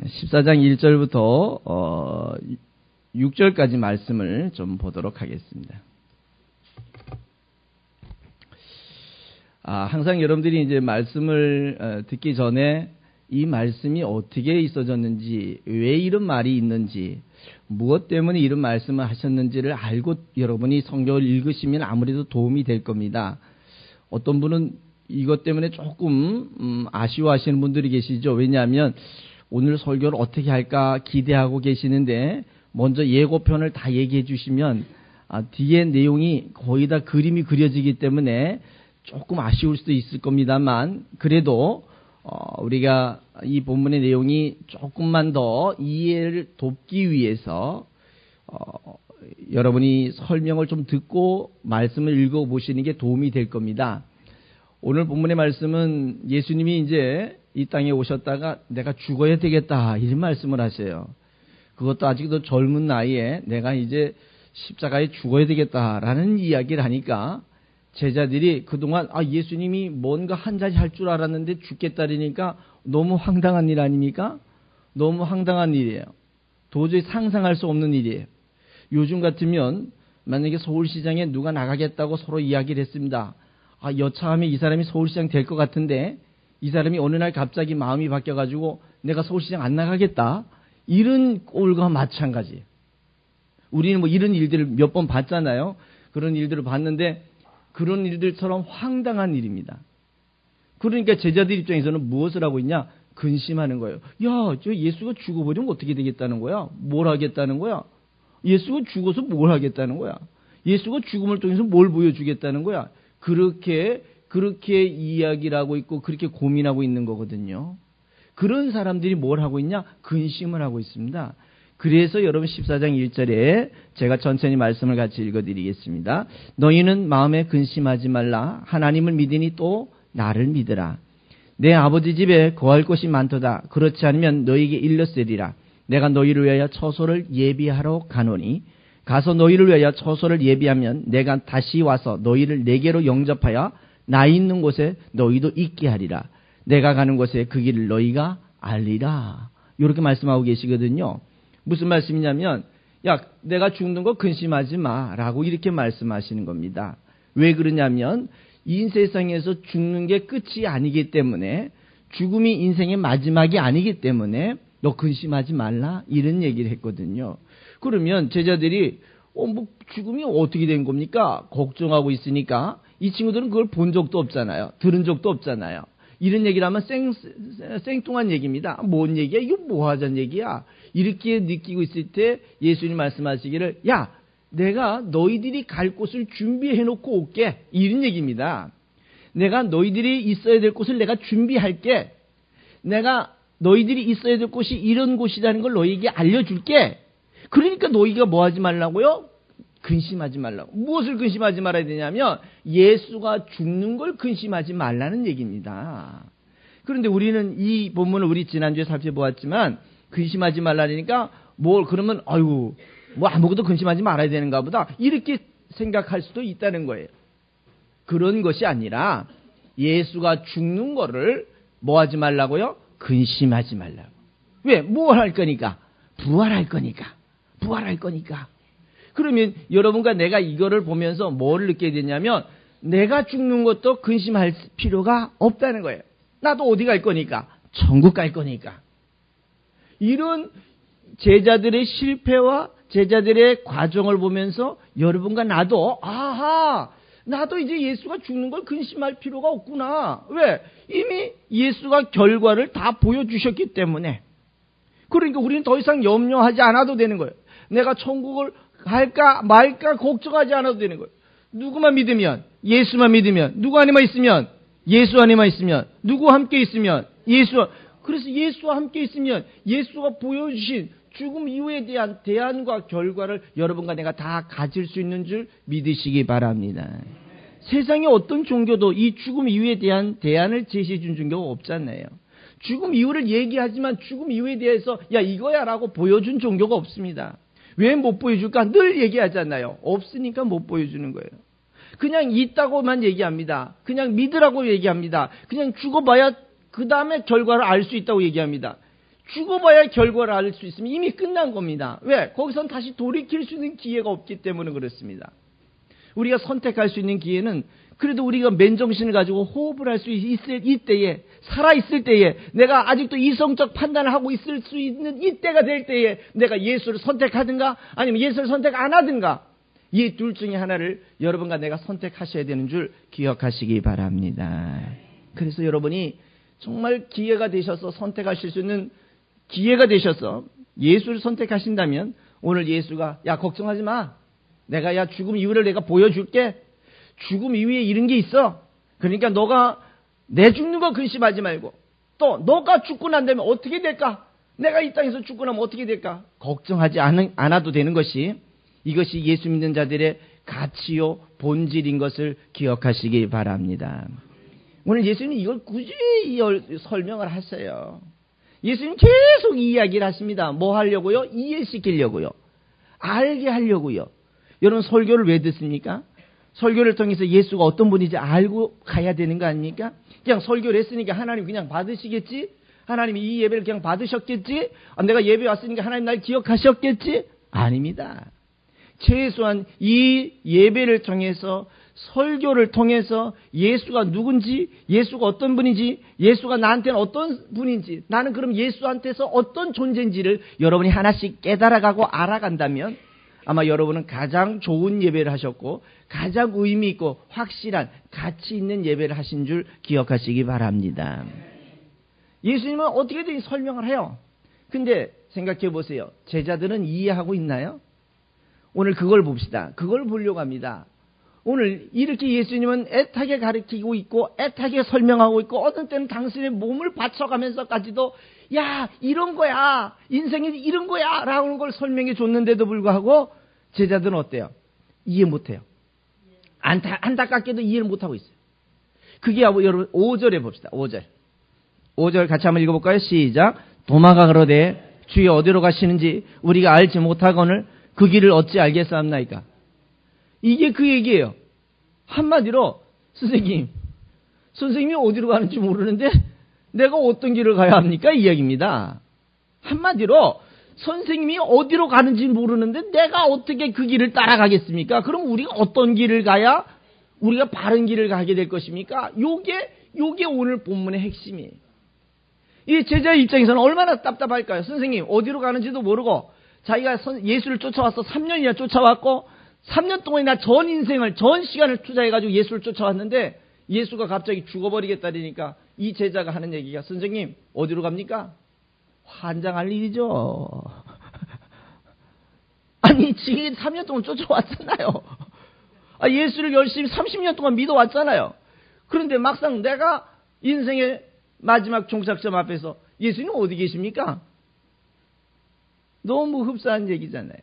14장 1절부터 6절까지 말씀을 좀 보도록 하겠습니다. 항상 여러분들이 이제 말씀을 듣기 전에 이 말씀이 어떻게 있어졌는지, 왜 이런 말이 있는지, 무엇 때문에 이런 말씀을 하셨는지를 알고 여러분이 성경을 읽으시면 아무래도 도움이 될 겁니다. 어떤 분은 이것 때문에 조금 아쉬워하시는 분들이 계시죠. 왜냐하면 오늘 설교를 어떻게 할까 기대하고 계시는데 먼저 예고편을 다 얘기해 주시면 뒤에 내용이 거의 다 그림이 그려지기 때문에 조금 아쉬울 수도 있을 겁니다만, 그래도 우리가 이 본문의 내용이 조금만 더 이해를 돕기 위해서 여러분이 설명을 좀 듣고 말씀을 읽어보시는 게 도움이 될 겁니다. 오늘 본문의 말씀은 예수님이 이제 이 땅에 오셨다가 내가 죽어야 되겠다 이런 말씀을 하세요. 그것도 아직도 젊은 나이에 내가 이제 십자가에 죽어야 되겠다라는 이야기를 하니까 제자들이 그동안 예수님이 뭔가 한 자리 할 줄 알았는데 죽겠다니까 너무 황당한 일 아닙니까? 너무 황당한 일이에요. 도저히 상상할 수 없는 일이에요. 요즘 같으면 만약에 서울시장에 누가 나가겠다고 서로 이야기를 했습니다. 여차하면 이 사람이 서울시장 될 것 같은데 이 사람이 어느 날 갑자기 마음이 바뀌어가지고 내가 서울시장 안 나가겠다. 이런 꼴과 마찬가지예요. 우리는 뭐 이런 일들을 몇 번 봤잖아요. 그런 일들을 봤는데 그런 일들처럼 황당한 일입니다. 그러니까 제자들 입장에서는 무엇을 하고 있냐? 근심하는 거예요. 야, 저 예수가 죽어버리면 어떻게 되겠다는 거야? 뭘 하겠다는 거야? 예수가 죽어서 뭘 하겠다는 거야? 예수가 죽음을 통해서 뭘 보여주겠다는 거야? 그렇게 이야기를 하고 있고 그렇게 고민하고 있는 거거든요. 그런 사람들이 뭘 하고 있냐? 근심을 하고 있습니다. 그래서 여러분 14장 1절에 제가 천천히 말씀을 같이 읽어드리겠습니다. 너희는 마음에 근심하지 말라. 하나님을 믿으니 또 나를 믿으라. 내 아버지 집에 거할 곳이 많도다. 그렇지 않으면 너희에게 일렀으리라. 내가 너희를 위하여 처소를 예비하러 가노니 가서 너희를 위하여 처소를 예비하면 내가 다시 와서 너희를 내게로 영접하여 나 있는 곳에 너희도 있게 하리라. 내가 가는 곳에 그 길을 너희가 알리라. 이렇게 말씀하고 계시거든요. 무슨 말씀이냐면 내가 죽는 거 근심하지 마라고 이렇게 말씀하시는 겁니다. 왜 그러냐면 이 세상에서 죽는 게 끝이 아니기 때문에, 죽음이 인생의 마지막이 아니기 때문에 너 근심하지 말라 이런 얘기를 했거든요. 그러면 제자들이 뭐 죽음이 어떻게 된 겁니까? 걱정하고 있으니까 이 친구들은 그걸 본 적도 없잖아요. 들은 적도 없잖아요. 이런 얘기를 하면 생뚱한 얘기입니다. 뭔 얘기야? 이거 뭐 하자는 얘기야? 이렇게 느끼고 있을 때 예수님 말씀하시기를 내가 너희들이 갈 곳을 준비해 놓고 올게. 이런 얘기입니다. 내가 너희들이 있어야 될 곳을 내가 준비할게. 내가 너희들이 있어야 될 곳이 이런 곳이라는 걸 너희에게 알려줄게. 그러니까 너희가 뭐 하지 말라고요? 근심하지 말라고. 무엇을 근심하지 말아야 되냐면 예수가 죽는 걸 근심하지 말라는 얘기입니다. 그런데 우리는 이 본문을 우리 지난주에 살펴보았지만 근심하지 말라니까 그러면 뭐 아무것도 근심하지 말아야 되는가 보다 이렇게 생각할 수도 있다는 거예요. 그런 것이 아니라 예수가 죽는 거를 뭐 하지 말라고요? 근심하지 말라고. 왜? 뭘 할 거니까? 부활할 거니까. 그러면 여러분과 내가 이거를 보면서 뭘 느끼게 되냐면 내가 죽는 것도 근심할 필요가 없다는 거예요. 나도 어디 갈 거니까? 천국 갈 거니까. 이런 제자들의 실패와 제자들의 과정을 보면서 여러분과 나도 나도 이제 예수가 죽는 걸 근심할 필요가 없구나. 왜? 이미 예수가 결과를 다 보여주셨기 때문에. 그러니까 우리는 더 이상 염려하지 않아도 되는 거예요. 내가 천국을 갈까 말까 걱정하지 않아도 되는 거예요. 누구만 믿으면, 예수만 믿으면, 누구 안에만 있으면, 예수 안에만 있으면, 누구 함께 있으면, 그래서 예수와 함께 있으면 예수가 보여주신 죽음 이후에 대한 대안과 결과를 여러분과 내가 다 가질 수 있는 줄 믿으시기 바랍니다. 세상의 어떤 종교도 이 죽음 이후에 대한 대안을 제시해 준 종교가 없잖아요. 죽음 이후를 얘기하지만 죽음 이후에 대해서 이거야 라고 보여준 종교가 없습니다. 왜 못 보여줄까? 늘 얘기하잖아요. 없으니까 못 보여주는 거예요. 그냥 있다고만 얘기합니다. 그냥 믿으라고 얘기합니다. 그냥 죽어봐야 그 다음에 결과를 알 수 있다고 얘기합니다. 죽어봐야 결과를 알 수 있으면 이미 끝난 겁니다. 왜? 거기선 다시 돌이킬 수 있는 기회가 없기 때문에 그렇습니다. 우리가 선택할 수 있는 기회는 그래도 우리가 맨정신을 가지고 호흡을 할 수 있을 이때에, 살아있을 때에, 내가 아직도 이성적 판단을 하고 있을 수 있는 이때가 될 때에 내가 예수를 선택하든가 아니면 예수를 선택 안 하든가, 이 둘 중에 하나를 여러분과 내가 선택하셔야 되는 줄 기억하시기 바랍니다. 그래서 여러분이 정말 기회가 되셔서 선택하실 수 있는 기회가 되셔서 예수를 선택하신다면 오늘 예수가 야 걱정하지 마. 내가 야 죽음 이후를 내가 보여줄게. 죽음 이후에 이런 게 있어. 그러니까 너가 내 죽는 거 근심하지 말고 또 너가 죽고 난 다음에 어떻게 될까? 내가 이 땅에서 죽고 나면 어떻게 될까? 걱정하지 않아도 되는 것이 이것이 예수 믿는 자들의 가치요 본질인 것을 기억하시기 바랍니다. 오늘 예수님은 이걸 굳이 설명을 하세요. 예수님 계속 이야기를 하십니다. 뭐 하려고요? 이해시키려고요. 알게 하려고요. 여러분 설교를 왜 듣습니까? 설교를 통해서 예수가 어떤 분인지 알고 가야 되는 거 아닙니까? 그냥 설교를 했으니까 하나님 그냥 받으시겠지? 하나님이 이 예배를 그냥 받으셨겠지? 내가 예배 왔으니까 하나님 날 기억하셨겠지? 아닙니다. 최소한 이 예배를 통해서 설교를 통해서 예수가 누군지, 예수가 어떤 분인지, 예수가 나한테는 어떤 분인지, 나는 그럼 예수한테서 어떤 존재인지를 여러분이 하나씩 깨달아가고 알아간다면 아마 여러분은 가장 좋은 예배를 하셨고 가장 의미 있고 확실한 가치 있는 예배를 하신 줄 기억하시기 바랍니다. 예수님은 어떻게든 설명을 해요. 근데 생각해 보세요. 제자들은 이해하고 있나요? 오늘 그걸 봅시다. 그걸 보려고 합니다. 오늘 이렇게 예수님은 애타게 가르치고 있고 애타게 설명하고 있고 어떤 때는 당신의 몸을 바쳐가면서까지도 야 이런 거야 인생이 이런 거야 라는 걸 설명해 줬는데도 불구하고 제자들은 어때요? 이해 못해요. 안타깝게도 이해를 못하고 있어요. 그게 여러분 5절에 봅시다. 5절 같이 한번 읽어볼까요? 시작. 도마가 그러되 주여 어디로 가시는지 우리가 알지 못하거늘 그 길을 어찌 알겠사옵나이까. 이게 그 얘기예요. 한마디로 선생님이 어디로 가는지 모르는데 내가 어떤 길을 가야 합니까? 이 이야기입니다. 한마디로 선생님이 어디로 가는지 모르는데 내가 어떻게 그 길을 따라가겠습니까? 그럼 우리가 어떤 길을 가야 우리가 바른 길을 가게 될 것입니까? 요게 오늘 본문의 핵심이에요. 이 제자의 입장에서는 얼마나 답답할까요? 선생님 어디로 가는지도 모르고 자기가 예수를 쫓아와서 3년이나 쫓아왔고 3년 동안이나 전 인생을 전 시간을 투자해가지고 예수를 쫓아왔는데 예수가 갑자기 죽어버리겠다니까 이 제자가 하는 얘기가 선생님 어디로 갑니까? 환장할 일이죠. 아니 지금 3년 동안 쫓아왔잖아요. 예수를 열심히 30년 동안 믿어왔잖아요. 그런데 막상 내가 인생의 마지막 종착점 앞에서 예수님 어디 계십니까? 너무 흡사한 얘기잖아요.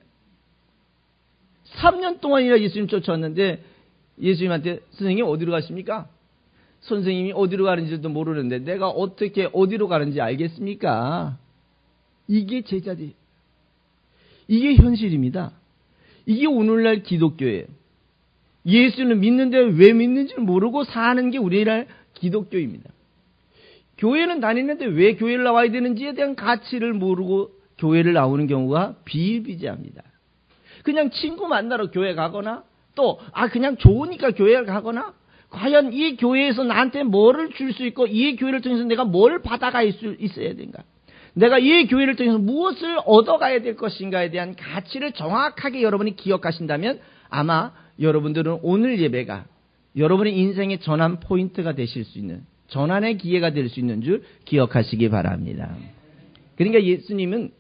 3년 동안이나 예수님 쫓아왔는데 예수님한테 선생님 어디로 가십니까? 선생님이 어디로 가는지도 모르는데 내가 어떻게 어디로 가는지 알겠습니까? 이게 제자들. 이게 현실입니다. 이게 오늘날 기독교예요. 예수는 믿는데 왜 믿는지 모르고 사는 게 우리나라 기독교입니다. 교회는 다니는데 왜 교회를 나와야 되는지에 대한 가치를 모르고 교회를 나오는 경우가 비일비재합니다. 그냥 친구 만나러 교회 가거나 또 그냥 좋으니까 교회를 가거나 과연 이 교회에서 나한테 뭐를 줄 수 있고 이 교회를 통해서 내가 뭘 받아갈 수 있어야 되는가? 내가 이 교회를 통해서 무엇을 얻어가야 될 것인가에 대한 가치를 정확하게 여러분이 기억하신다면 아마 여러분들은 오늘 예배가 여러분의 인생의 전환 포인트가 되실 수 있는 전환의 기회가 될 수 있는 줄 기억하시기 바랍니다. 그러니까 예수님은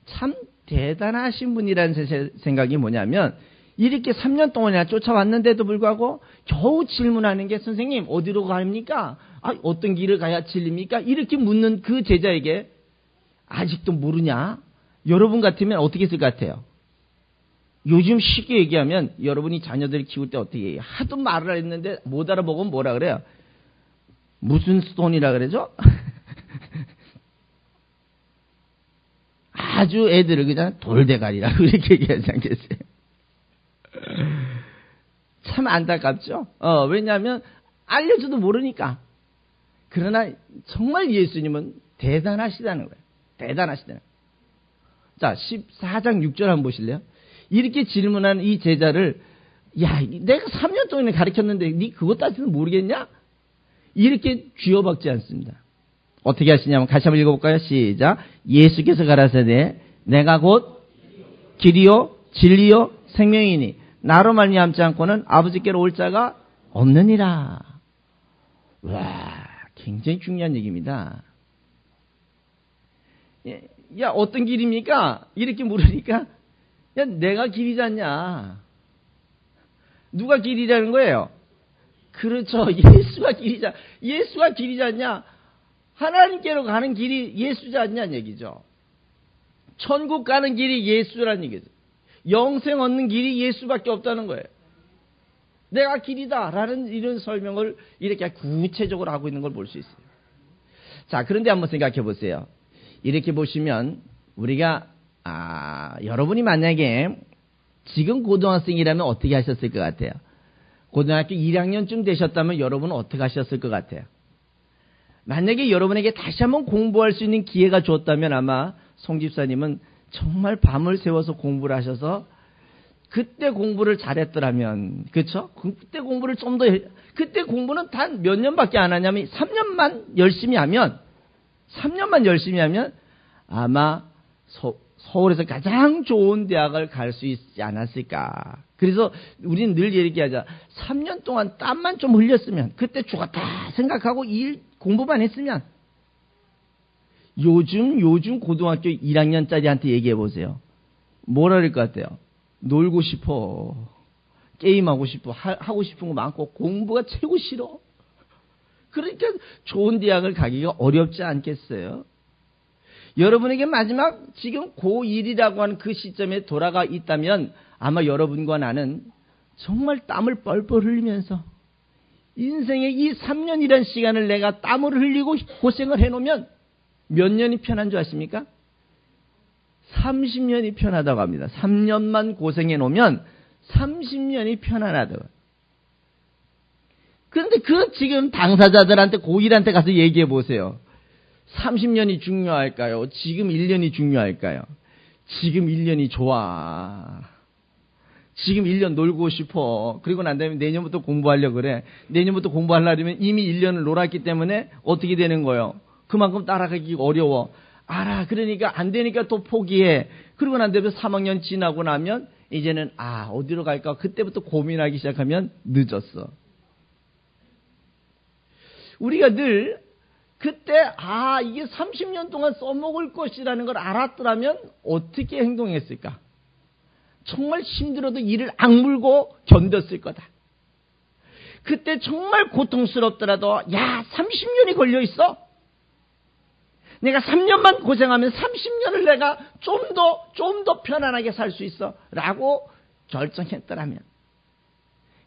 참 대단하신 분이라는 생각이 뭐냐면 이렇게 3년 동안이나 쫓아왔는데도 불구하고 겨우 질문하는 게 선생님 어디로 갑니까? 어떤 길을 가야 진리입니까? 이렇게 묻는 그 제자에게 아직도 모르냐? 여러분 같으면 어떻게 했을 것 같아요? 요즘 쉽게 얘기하면 여러분이 자녀들을 키울 때 어떻게 해요? 하도 말을 했는데 못 알아보고 뭐라 그래요? 무슨 스톤이라 그러죠? 아주 애들을 그냥 돌대가리라고 이렇게 얘기하지 않겠어요? 참 안타깝죠? 왜냐하면 알려줘도 모르니까. 그러나 정말 예수님은 대단하시다는 거예요. 대단하시대요. 자, 14장 6절 한번 보실래요? 이렇게 질문한 이 제자를, 야, 내가 3년 동안에 가르쳤는데 네 그것 따지는 모르겠냐? 이렇게 쥐어박지 않습니다. 어떻게 하시냐면 같이 한번 읽어볼까요? 시작. 예수께서 가라사대 내가 곧 길이요 진리요 생명이니 나로 말미암지 않고는 아버지께로 올 자가 없느니라. 와, 굉장히 중요한 얘기입니다. 야, 어떤 길입니까? 이렇게 물으니까, 야, 내가 길이지 않냐? 누가 길이라는 거예요? 그렇죠. 예수가 길이지, 예수가 길이지 않냐? 하나님께로 가는 길이 예수지 않냐는 얘기죠. 천국 가는 길이 예수라는 얘기죠. 영생 얻는 길이 예수밖에 없다는 거예요. 내가 길이다라는 이런 설명을 이렇게 구체적으로 하고 있는 걸 볼 수 있어요. 자, 그런데 한번 생각해 보세요. 이렇게 보시면 우리가 여러분이 만약에 지금 고등학생이라면 어떻게 하셨을 것 같아요? 고등학교 1학년쯤 되셨다면 여러분은 어떻게 하셨을 것 같아요? 만약에 여러분에게 다시 한번 공부할 수 있는 기회가 줬다면 아마 송 집사님은 정말 밤을 새워서 공부를 하셔서 그때 공부를 잘했더라면, 그렇죠? 그때 공부를 좀 더, 그때 공부는 단 몇 년밖에 안 하냐면 3년만 열심히 하면 아마 서울에서 가장 좋은 대학을 갈 수 있지 않았을까. 그래서 우리는 늘 얘기하자. 3년 동안 땀만 좀 흘렸으면, 그때 죽었다 생각하고 공부만 했으면, 요즘 고등학교 1학년짜리한테 얘기해 보세요. 뭐라 그럴 것 같아요? 놀고 싶어. 게임하고 싶어. 하고 싶은 거 많고 공부가 최고 싫어. 그러니까 좋은 대학을 가기가 어렵지 않겠어요? 여러분에게 마지막 지금 고1이라고 하는 그 시점에 돌아가 있다면 아마 여러분과 나는 정말 땀을 뻘뻘 흘리면서 인생의 이 3년이라는 시간을 내가 땀을 흘리고 고생을 해놓으면 몇 년이 편한 줄 아십니까? 30년이 편하다고 합니다. 3년만 고생해 놓으면 30년이 편안하다고. 그런데 지금 당사자들한테 고1한테 가서 얘기해 보세요. 30년이 중요할까요? 지금 1년이 중요할까요? 지금 1년이 좋아. 지금 1년 놀고 싶어. 그리고 난 다음에 내년부터 공부하려고 그래. 내년부터 공부하려면 이미 1년을 놀았기 때문에 어떻게 되는 거예요? 그만큼 따라가기 어려워. 알아. 그러니까 안 되니까 또 포기해. 그러고 난 다음에 3학년 지나고 나면 이제는 어디로 갈까? 그때부터 고민하기 시작하면 늦었어. 우리가 늘 그때 이게 30년 동안 써먹을 것이라는 걸 알았더라면 어떻게 행동했을까? 정말 힘들어도 이를 악물고 견뎠을 거다. 그때 정말 고통스럽더라도 30년이 걸려 있어. 내가 3년만 고생하면 30년을 내가 좀 더 편안하게 살 수 있어. 라고 결정했더라면.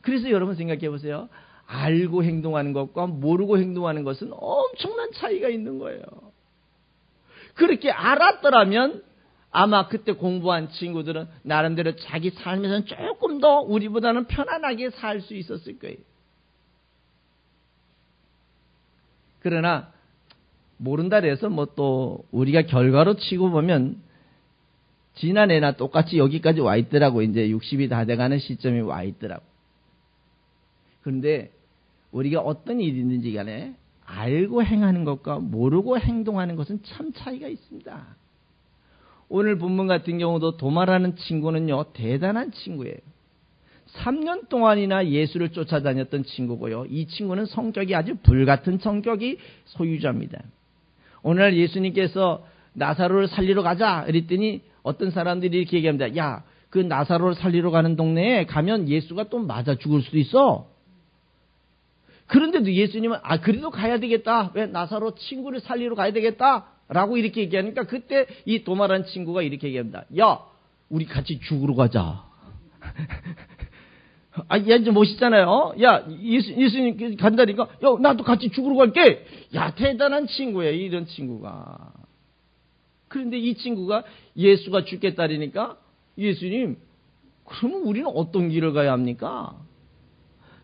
그래서 여러분 생각해 보세요. 알고 행동하는 것과 모르고 행동하는 것은 엄청난 차이가 있는 거예요. 그렇게 알았더라면 아마 그때 공부한 친구들은 나름대로 자기 삶에서는 조금 더 우리보다는 편안하게 살 수 있었을 거예요. 그러나 모른다 해서 또 우리가 결과로 치고 보면 지난해나 똑같이 여기까지 와 있더라고. 이제 60이 다 돼가는 시점이 와 있더라고. 그런데 우리가 어떤 일이 있는지 간에 알고 행하는 것과 모르고 행동하는 것은 참 차이가 있습니다. 오늘 본문 같은 경우도 도마라는 친구는요, 대단한 친구예요. 3년 동안이나 예수를 쫓아다녔던 친구고요. 이 친구는 성격이 아주 불같은 성격이 소유자입니다. 오늘 예수님께서 나사로를 살리러 가자 그랬더니 어떤 사람들이 이렇게 얘기합니다. 야, 그 나사로를 살리러 가는 동네에 가면 예수가 또 맞아 죽을 수도 있어. 그런데도 예수님은 그래도 가야 되겠다. 왜 나사로 친구를 살리러 가야 되겠다. 라고 이렇게 얘기하니까 그때 이 도마라는 친구가 이렇게 얘기합니다. 야, 우리 같이 죽으러 가자. 이제 멋있잖아요. 야, 예수님 간다니까, 야, 나도 같이 죽으러 갈게. 야, 대단한 친구예요, 이런 친구가. 그런데 이 친구가 예수가 죽겠다니까, 예수님, 그러면 우리는 어떤 길을 가야 합니까?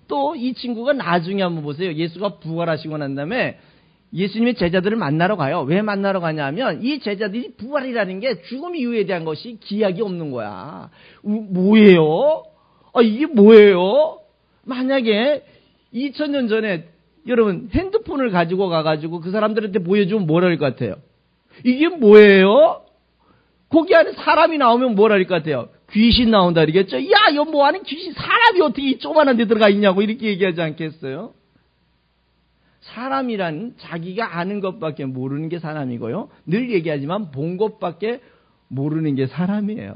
또 이 친구가 나중에 한번 보세요. 예수가 부활하시고 난 다음에 예수님의 제자들을 만나러 가요. 왜 만나러 가냐면 이 제자들이 부활이라는 게 죽음 이후에 대한 것이 기약이 없는 거야. 뭐예요? 이게 뭐예요? 만약에 2000년 전에 여러분 핸드폰을 가지고 가가지고 그 사람들한테 보여주면 뭐라 할 것 같아요? 이게 뭐예요? 거기 안에 사람이 나오면 뭐라 할 것 같아요? 귀신 나온다 그러겠죠? 야, 이거 뭐하는 귀신, 사람이 어떻게 이 조그만한 데 들어가 있냐고 이렇게 얘기하지 않겠어요? 사람이란 자기가 아는 것밖에 모르는 게 사람이고요. 늘 얘기하지만 본 것밖에 모르는 게 사람이에요.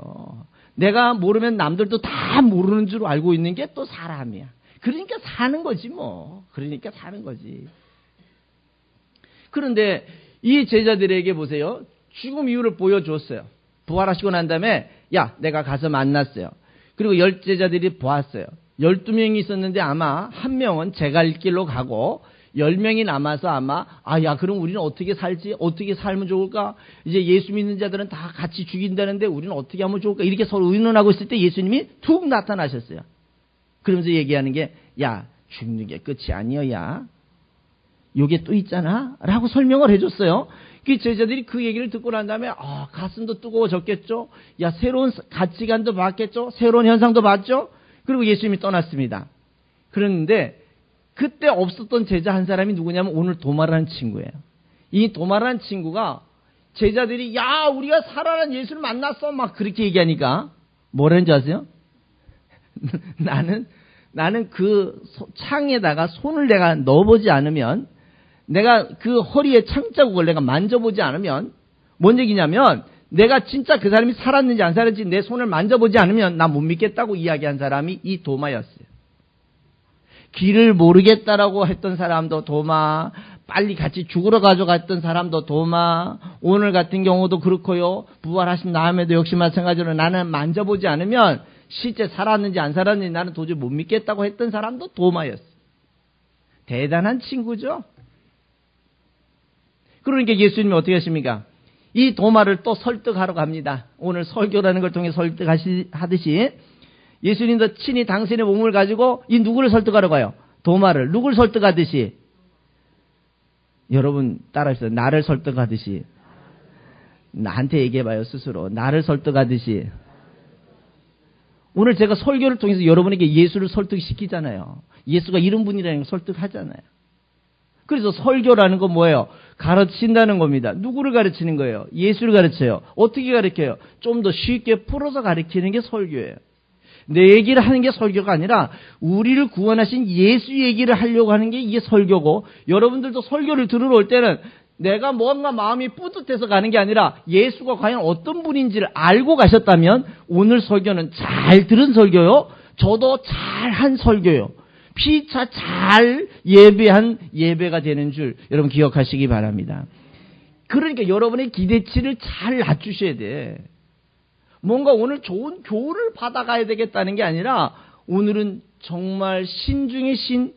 내가 모르면 남들도 다 모르는 줄 알고 있는 게 또 사람이야. 그러니까 사는 거지 뭐. 그러니까 사는 거지. 그런데 이 제자들에게 보세요. 죽음 이유를 보여줬어요. 부활하시고 난 다음에 야, 내가 가서 만났어요. 그리고 10제자들이 보았어요. 12명이 있었는데 아마 한 명은 제 갈 길로 가고 10명이 남아서 아마 야, 그럼 우리는 어떻게 살지? 어떻게 살면 좋을까? 이제 예수 믿는 자들은 다 같이 죽인다는데 우리는 어떻게 하면 좋을까? 이렇게 서로 의논하고 있을 때 예수님이 툭 나타나셨어요. 그러면서 얘기하는 게 야, 죽는 게 끝이 아니어야 요게 또 있잖아 라고 설명을 해줬어요. 그 제자들이 그 얘기를 듣고 난 다음에 가슴도 뜨거워졌겠죠. 야, 새로운 가치관도 봤겠죠. 새로운 현상도 봤죠. 그리고 예수님이 떠났습니다. 그런데 그때 없었던 제자 한 사람이 누구냐면 오늘 도마라는 친구예요. 이 도마라는 친구가 제자들이 야, 우리가 살아난 예수를 만났어 막 그렇게 얘기하니까 뭐라는지 아세요? 나는 그 창에다가 손을 내가 넣어보지 않으면, 내가 그 허리에 창자국을 내가 만져보지 않으면, 뭔 얘기냐면 내가 진짜 그 사람이 살았는지 안 살았는지 내 손을 만져보지 않으면 나 못 믿겠다고 이야기한 사람이 이 도마였어요. 길을 모르겠다라고 했던 사람도 도마, 빨리 같이 죽으러 가져갔던 사람도 도마, 오늘 같은 경우도 그렇고요. 부활하신 다음에도 역시 마찬가지로 나는 만져보지 않으면 실제 살았는지 안 살았는지 나는 도저히 못 믿겠다고 했던 사람도 도마였어요. 대단한 친구죠. 그러니까 예수님이 어떻게 하십니까? 이 도마를 또 설득하러 갑니다. 오늘 설교라는 걸 통해 설득하듯이 예수님도 친히 당신의 몸을 가지고 이 누구를 설득하러 가요? 도마를. 누구를 설득하듯이? 여러분 따라하세요. 나를 설득하듯이. 나한테 얘기해봐요 스스로. 나를 설득하듯이. 오늘 제가 설교를 통해서 여러분에게 예수를 설득시키잖아요. 예수가 이런 분이라는 걸 설득하잖아요. 그래서 설교라는 건 뭐예요? 가르친다는 겁니다. 누구를 가르치는 거예요? 예수를 가르쳐요. 어떻게 가르쳐요? 좀 더 쉽게 풀어서 가르치는 게 설교예요. 내 얘기를 하는 게 설교가 아니라 우리를 구원하신 예수 얘기를 하려고 하는 게 이게 설교고, 여러분들도 설교를 들으러 올 때는 내가 뭔가 마음이 뿌듯해서 가는 게 아니라 예수가 과연 어떤 분인지를 알고 가셨다면 오늘 설교는 잘 들은 설교요. 저도 잘한 설교요. 피차 잘 예배한 예배가 되는 줄 여러분 기억하시기 바랍니다. 그러니까 여러분의 기대치를 잘 낮추셔야 돼. 뭔가 오늘 좋은 교훈을 받아가야 되겠다는 게 아니라 오늘은 정말 신 중의 신,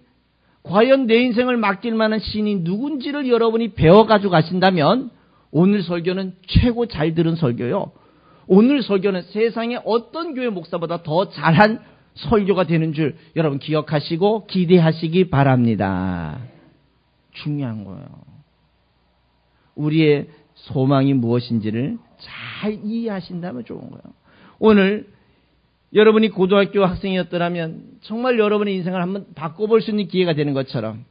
과연 내 인생을 맡길 만한 신이 누군지를 여러분이 배워가지고 가신다면 오늘 설교는 최고 잘 들은 설교요. 오늘 설교는 세상에 어떤 교회 목사보다 더 잘한 설교가 되는 줄 여러분 기억하시고 기대하시기 바랍니다. 중요한 거예요. 우리의 소망이 무엇인지를 잘 이해하신다면 좋은 거예요. 오늘 여러분이 고등학교 학생이었더라면 정말 여러분의 인생을 한번 바꿔볼 수 있는 기회가 되는 것처럼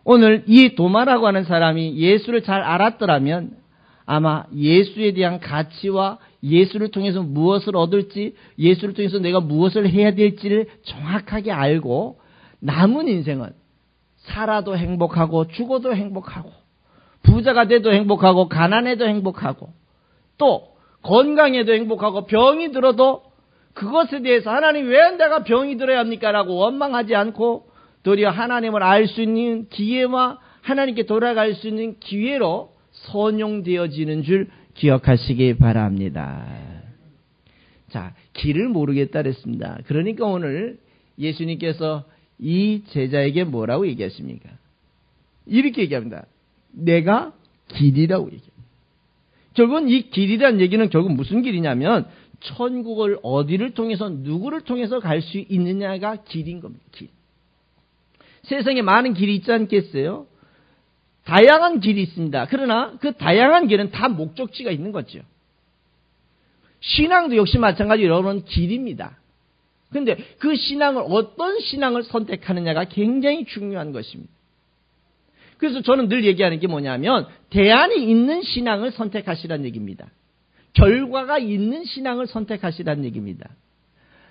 오늘 이 도마라고 하는 사람이 예수를 잘 알았더라면 아마 예수에 대한 가치와 예수를 통해서 무엇을 얻을지, 예수를 통해서 내가 무엇을 해야 될지를 정확하게 알고 남은 인생은 살아도 행복하고 죽어도 행복하고 부자가 돼도 행복하고 가난해도 행복하고 또 건강해도 행복하고 병이 들어도 그것에 대해서 하나님 왜 내가 병이 들어야 합니까? 라고 원망하지 않고 도리어 하나님을 알 수 있는 기회와 하나님께 돌아갈 수 있는 기회로 선용되어지는 줄 기억하시기 바랍니다. 자, 길을 모르겠다 그랬습니다. 그러니까 오늘 예수님께서 이 제자에게 뭐라고 얘기하십니까? 이렇게 얘기합니다. 내가 길이라고 얘기합니다. 결국은 이 길이라는 얘기는 결국 무슨 길이냐면 천국을 어디를 통해서 누구를 통해서 갈 수 있느냐가 길인 겁니다. 길. 세상에 많은 길이 있지 않겠어요? 다양한 길이 있습니다. 그러나 그 다양한 길은 다 목적지가 있는 거죠. 신앙도 역시 마찬가지로 여러분 길입니다. 그런데 그 신앙을 어떤 신앙을 선택하느냐가 굉장히 중요한 것입니다. 그래서 저는 늘 얘기하는 게 뭐냐면 대안이 있는 신앙을 선택하시라는 얘기입니다. 결과가 있는 신앙을 선택하시라는 얘기입니다.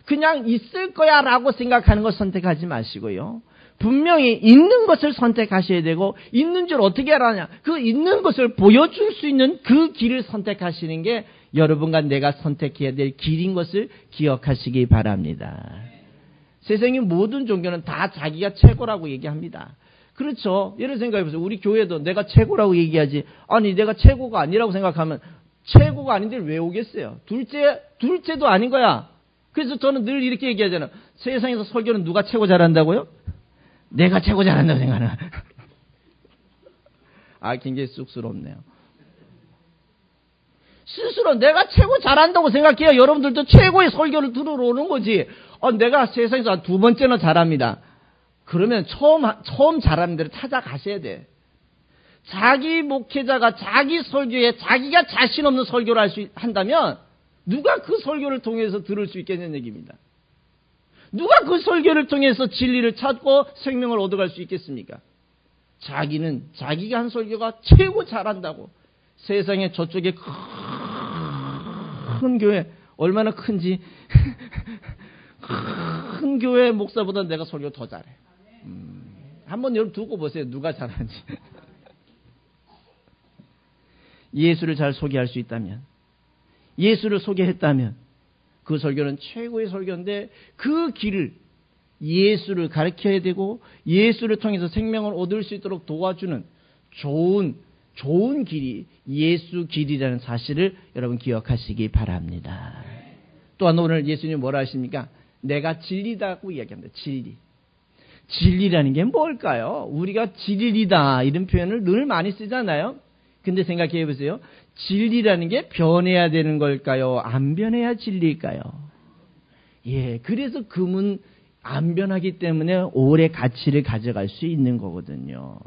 그냥 있을 거야 라고 생각하는 것 선택하지 마시고요. 분명히 있는 것을 선택하셔야 되고 있는 줄 어떻게 알아냐. 그 있는 것을 보여줄 수 있는 그 길을 선택하시는 게 여러분과 내가 선택해야 될 길인 것을 기억하시기 바랍니다. 세상의 모든 종교는 다 자기가 최고라고 얘기합니다. 그렇죠. 예를 생각해보세요. 우리 교회도 내가 최고라고 얘기하지. 아니 내가 최고가 아니라고 생각하면 최고가 아닌데 왜 오겠어요. 둘째도 아닌 거야. 그래서 저는 늘 이렇게 얘기하잖아요. 세상에서 설교는 누가 최고 잘한다고요? 내가 최고 잘한다고 생각하나. 굉장히 쑥스럽네요. 스스로 내가 최고 잘한다고 생각해야 여러분들도 최고의 설교를 들으러 오는 거지. 내가 세상에서 한 2번째나 잘합니다. 그러면 처음 잘하는 데를 찾아가셔야 돼. 자기 목회자가 자기 설교에 자기가 자신 없는 설교를 한다면 누가 그 설교를 통해서 들을 수 있겠냐는 얘기입니다. 누가 그 설교를 통해서 진리를 찾고 생명을 얻어갈 수 있겠습니까? 자기는 자기가 한 설교가 최고 잘한다고. 세상에 저쪽에 큰 교회 얼마나 큰지 큰 교회 목사보다 내가 설교 더 잘해. 한번 여러분 두고 보세요. 누가 잘하는지. 예수를 잘 소개할 수 있다면, 예수를 소개했다면 그 설교는 최고의 설교인데 그 길을 예수를 가르쳐야 되고 예수를 통해서 생명을 얻을 수 있도록 도와주는 좋은 길이 예수 길이라는 사실을 여러분 기억하시기 바랍니다. 또한 오늘 예수님 뭐라 하십니까? 내가 진리다고 이야기합니다. 진리. 진리라는 게 뭘까요? 우리가 진리다 이런 표현을 늘 많이 쓰잖아요. 근데 생각해 보세요. 진리라는 게 변해야 되는 걸까요? 안 변해야 진리일까요? 그래서 금은 안 변하기 때문에 오래 가치를 가져갈 수 있는 거거든요.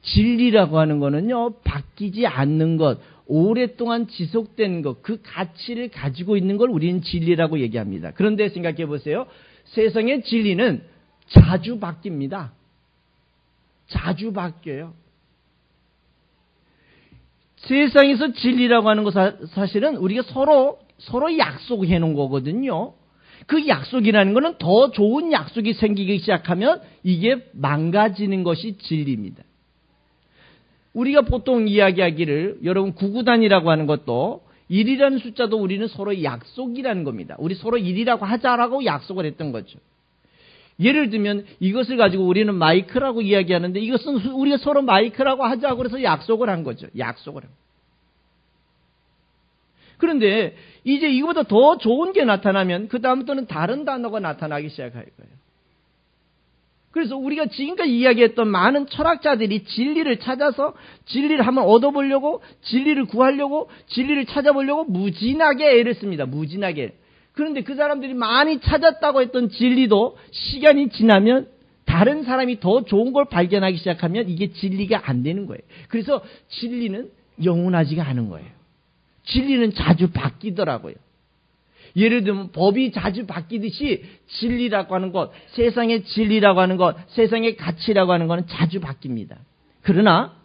진리라고 하는 거는요, 바뀌지 않는 것, 오랫동안 지속된 것, 그 가치를 가지고 있는 걸 우리는 진리라고 얘기합니다. 그런데 생각해 보세요. 세상의 진리는 자주 바뀝니다. 자주 바뀌어요. 세상에서 진리라고 하는 것 사실은 우리가 서로 약속해 놓은 거거든요. 그 약속이라는 것은 더 좋은 약속이 생기기 시작하면 이게 망가지는 것이 진리입니다. 우리가 보통 이야기하기를 여러분 구구단이라고 하는 것도 1이라는 숫자도 우리는 서로 약속이라는 겁니다. 우리 서로 1이라고 하자라고 약속을 했던 거죠. 예를 들면 이것을 가지고 우리는 마이크라고 이야기하는데 이것은 우리가 서로 마이크라고 하자고 그래서 약속을 한 거죠. 약속을 한 거죠. 그런데 이제 이거보다 더 좋은 게 나타나면 그 다음부터는 다른 단어가 나타나기 시작할 거예요. 그래서 우리가 지금까지 이야기했던 많은 철학자들이 진리를 찾아서 진리를 한번 얻어보려고 진리를 구하려고 진리를 찾아보려고 무진하게 애를 씁니다. 무진하게. 그런데 그 사람들이 많이 찾았다고 했던 진리도 시간이 지나면 다른 사람이 더 좋은 걸 발견하기 시작하면 이게 진리가 안 되는 거예요. 그래서 진리는 영원하지가 않은 거예요. 진리는 자주 바뀌더라고요. 예를 들면 법이 자주 바뀌듯이 진리라고 하는 것, 세상의 진리라고 하는 것, 세상의 가치라고 하는 것은 자주 바뀝니다. 그러나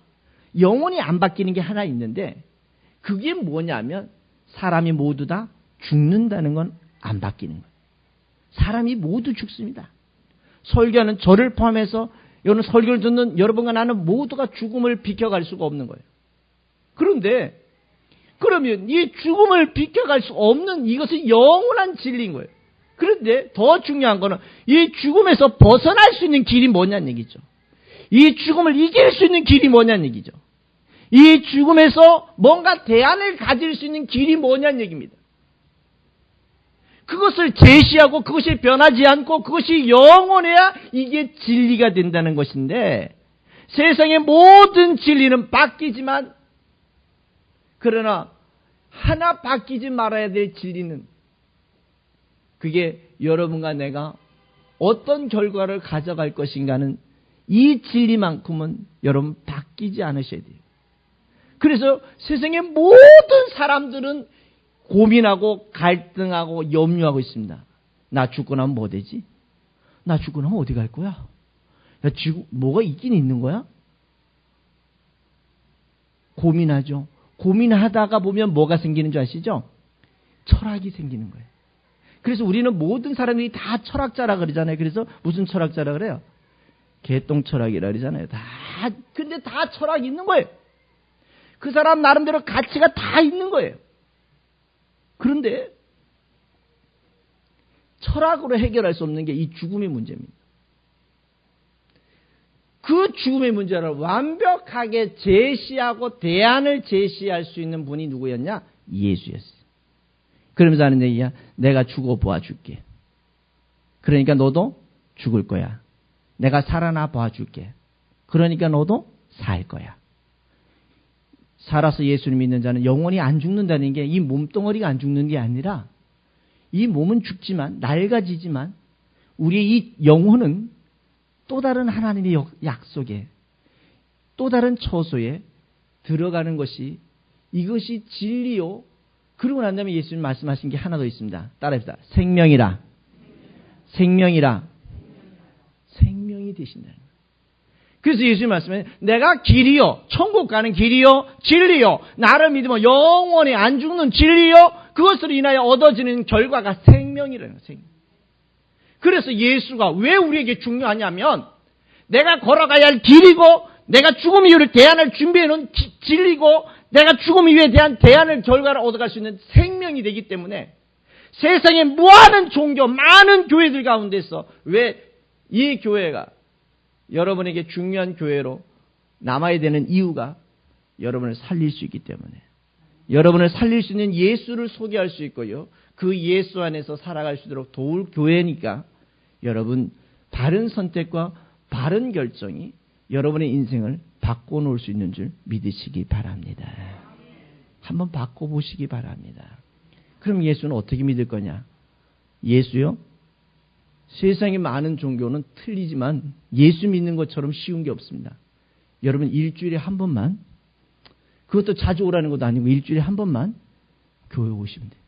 영원히 안 바뀌는 게 하나 있는데 그게 뭐냐면 사람이 모두 다 죽는다는 건 안 바뀌는 거예요. 사람이 모두 죽습니다. 설교하는 저를 포함해서 여러분 설교를 듣는 여러분과 나는 모두가 죽음을 비켜갈 수가 없는 거예요. 그런데 그러면 이 죽음을 비켜갈 수 없는 이것은 영원한 진리인 거예요. 그런데 더 중요한 거는 이 죽음에서 벗어날 수 있는 길이 뭐냐는 얘기죠. 이 죽음을 이길 수 있는 길이 뭐냐는 얘기죠. 이 죽음에서 뭔가 대안을 가질 수 있는 길이 뭐냐는 얘기입니다. 그것을 제시하고 그것이 변하지 않고 그것이 영원해야 이게 진리가 된다는 것인데 세상의 모든 진리는 바뀌지만 그러나 하나 바뀌지 말아야 될 진리는 그게 여러분과 내가 어떤 결과를 가져갈 것인가는 이 진리만큼은 여러분 바뀌지 않으셔야 돼요. 그래서 세상의 모든 사람들은 고민하고 갈등하고 염려하고 있습니다. 나 죽고 나면 뭐 되지? 나 죽고 나면 어디 갈 거야? 야, 뭐가 있긴 있는 거야? 고민하죠. 고민하다가 보면 뭐가 생기는 줄 아시죠? 철학이 생기는 거예요. 그래서 우리는 모든 사람들이 다 철학자라 그러잖아요. 그래서 무슨 철학자라 그래요? 개똥 철학이라 그러잖아요. 근데 다 철학이 있는 거예요. 그 사람 나름대로 가치가 다 있는 거예요. 그런데 철학으로 해결할 수 없는 게 이 죽음의 문제입니다. 그 죽음의 문제를 완벽하게 제시하고 대안을 제시할 수 있는 분이 누구였냐? 예수였어요. 그러면서 하는 얘기야. 내가 죽어 보아줄게. 그러니까 너도 죽을 거야. 내가 살아나 보아줄게. 그러니까 너도 살 거야. 살아서 예수를 믿는 자는 영원히 안 죽는다는 게 이 몸뚱어리가 안 죽는 게 아니라 이 몸은 죽지만 낡아지지만 우리의 이 영혼은 또 다른 하나님의 약속에 또 다른 처소에 들어가는 것이 이것이 진리요. 그러고 난 다음에 예수님 말씀하신 게 하나 더 있습니다. 따라합시다. 생명이라. 생명이라. 생명이 되신다는 거예요. 그래서 예수님 말씀에 내가 길이요. 천국 가는 길이요. 진리요. 나를 믿으면 영원히 안 죽는 진리요. 그것으로 인하여 얻어지는 결과가 생명이라는 거예요. 생명. 그래서 예수가 왜 우리에게 중요하냐면 내가 걸어가야 할 길이고 내가 죽음 이후를 대안을 준비해 놓은 진리고 내가 죽음 이후에 대한 대안을 결과를 얻어갈 수 있는 생명이 되기 때문에 세상에 무한한 종교 많은 교회들 가운데서 왜 이 교회가 여러분에게 중요한 교회로 남아야 되는 이유가 여러분을 살릴 수 있기 때문에 여러분을 살릴 수 있는 예수를 소개할 수 있고요. 그 예수 안에서 살아갈 수 있도록 도울 교회니까 여러분 바른 선택과 바른 결정이 여러분의 인생을 바꿔놓을 수 있는 줄 믿으시기 바랍니다. 한번 바꿔보시기 바랍니다. 그럼 예수는 어떻게 믿을 거냐? 예수요? 세상에 많은 종교는 틀리지만 예수 믿는 것처럼 쉬운 게 없습니다. 여러분 일주일에 한 번만 그것도 자주 오라는 것도 아니고 일주일에 한 번만 교회 오시면 돼요.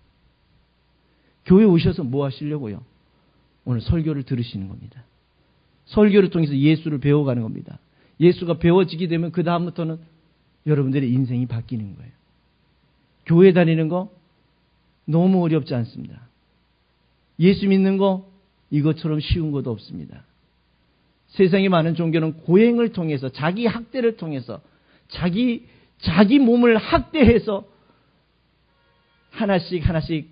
교회 오셔서 뭐 하시려고요? 오늘 설교를 들으시는 겁니다. 설교를 통해서 예수를 배워가는 겁니다. 예수가 배워지게 되면 그 다음부터는 여러분들의 인생이 바뀌는 거예요. 교회 다니는 거 너무 어렵지 않습니다. 예수 믿는 거 이것처럼 쉬운 것도 없습니다. 세상에 많은 종교는 고행을 통해서 자기 학대를 통해서 자기 몸을 학대해서 하나씩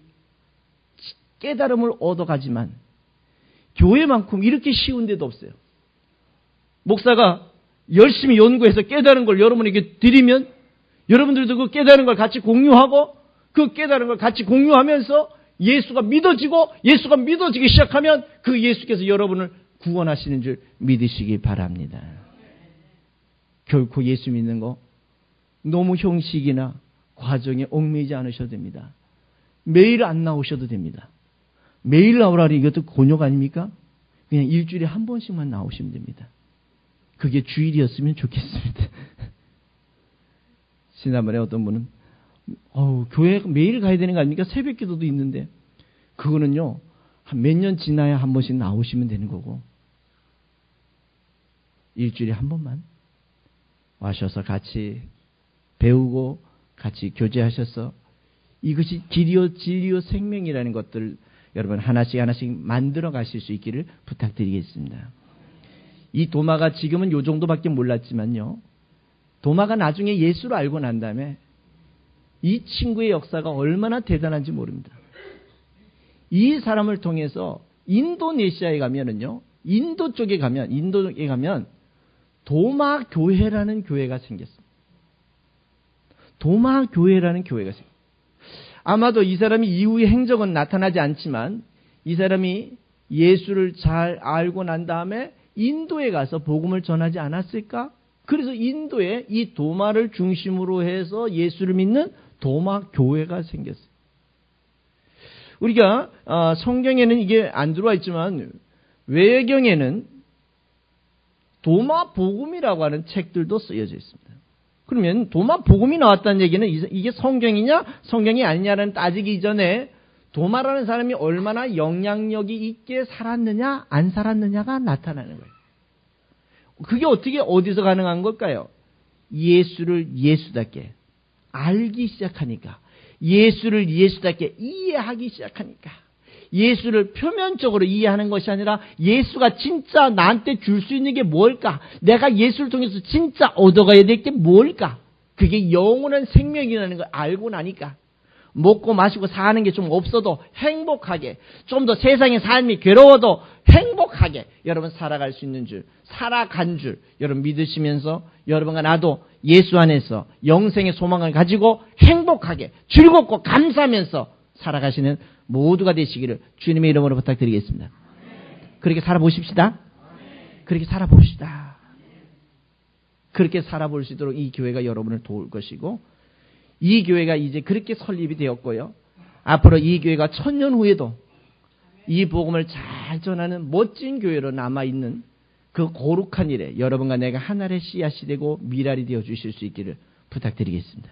깨달음을 얻어가지만 교회만큼 이렇게 쉬운 데도 없어요. 목사가 열심히 연구해서 깨달은 걸 여러분에게 드리면 여러분들도 그 깨달은 걸 같이 공유하고 그 깨달은 걸 같이 공유하면서 예수가 믿어지기 시작하면 그 예수께서 여러분을 구원하시는 줄 믿으시기 바랍니다. 결코 예수 믿는 거 너무 형식이나 과정에 얽매이지 않으셔도 됩니다. 매일 안 나오셔도 됩니다. 매일 나오라니 이것도 곤욕 아닙니까? 그냥 일주일에 한 번씩만 나오시면 됩니다. 그게 주일이었으면 좋겠습니다. 지난번에 어떤 분은 교회 매일 가야 되는 거 아닙니까? 새벽 기도도 있는데 그거는요 한 몇 년 지나야 한 번씩 나오시면 되는 거고 일주일에 한 번만 와셔서 같이 배우고 같이 교제하셔서 이것이 길이요 진리요 생명이라는 것들을 여러분 하나씩 만들어 가실 수 있기를 부탁드리겠습니다. 이 도마가 지금은 요 정도밖에 몰랐지만요. 도마가 나중에 예수를 알고 난 다음에 이 친구의 역사가 얼마나 대단한지 모릅니다. 이 사람을 통해서 인도네시아에 가면은요. 인도에 가면 도마 교회라는 교회가 생겼습니다. 도마 교회라는 교회가 생겼습니다. 아마도 이 사람이 이후의 행적은 나타나지 않지만 이 사람이 예수를 잘 알고 난 다음에 인도에 가서 복음을 전하지 않았을까? 그래서 인도에 이 도마를 중심으로 해서 예수를 믿는 도마 교회가 생겼어요. 우리가 성경에는 이게 안 들어와 있지만 외경에는 도마복음이라고 하는 책들도 쓰여져 있습니다. 그러면 도마복음이 나왔다는 얘기는 이게 성경이냐 성경이 아니냐라는 따지기 이전에 도마라는 사람이 얼마나 영향력이 있게 살았느냐 안 살았느냐가 나타나는 거예요. 그게 어떻게 어디서 가능한 걸까요? 예수를 예수답게 알기 시작하니까, 예수를 예수답게 이해하기 시작하니까, 예수를 표면적으로 이해하는 것이 아니라 예수가 진짜 나한테 줄 수 있는 게 뭘까? 내가 예수를 통해서 진짜 얻어가야 될 게 뭘까? 그게 영원한 생명이라는 걸 알고 나니까 먹고 마시고 사는 게 좀 없어도 행복하게, 좀 더 세상의 삶이 괴로워도 행복하게 여러분 살아갈 수 있는 줄, 살아간 줄 여러분 믿으시면서 여러분과 나도 예수 안에서 영생의 소망을 가지고 행복하게 즐겁고 감사하면서 살아가시는 모두가 되시기를 주님의 이름으로 부탁드리겠습니다. 그렇게 살아보십시다. 그렇게 살아봅시다. 그렇게 살아볼 수 있도록 이 교회가 여러분을 도울 것이고, 이 교회가 이제 그렇게 설립이 되었고요. 앞으로 이 교회가 1000년 후에도 이 복음을 잘 전하는 멋진 교회로 남아있는 그 거룩한 일에 여러분과 내가 하나의 씨앗이 되고 미랄이 되어 주실 수 있기를 부탁드리겠습니다.